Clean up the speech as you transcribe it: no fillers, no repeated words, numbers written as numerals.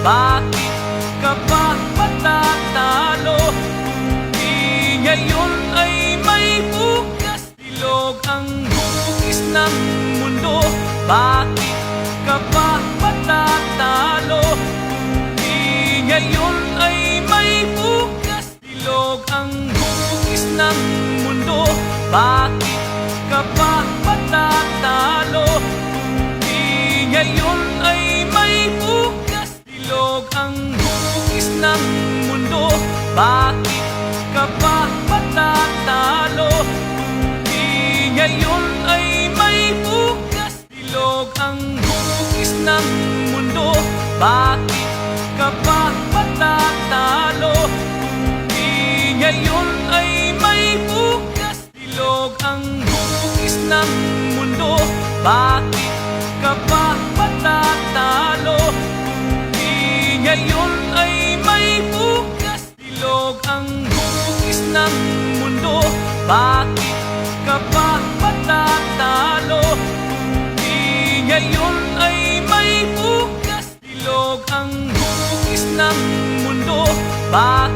Bakit ka pa matatalo? Kung di ngayon ay may bukas. Bilog ang hugis ng mundo. Bakit ka pa matatalo? Kung di ngayon ay may bukas. Bilog ang hugis ng mundo. Bakit ka pa matatalo? Kung di ngayon ay may bukas. Bilog ang hugis ng mundo. Bakit ka pa matatalo? Kung di ngayon ay may bukas. Bilog ang hugis ng mundo. Bakit ka pa matatalo? Kung di ngayon ay may bukas. Bilog ang hugis ng mundo. Bakit ka pa matatalo? Kung di ngayon ay may bukas. Bilog ang hugis ng mundo. Bakit ka pa matatalo? Kung di ngayon ay may bukas. Bilog ang hugis ng mundo. Bakit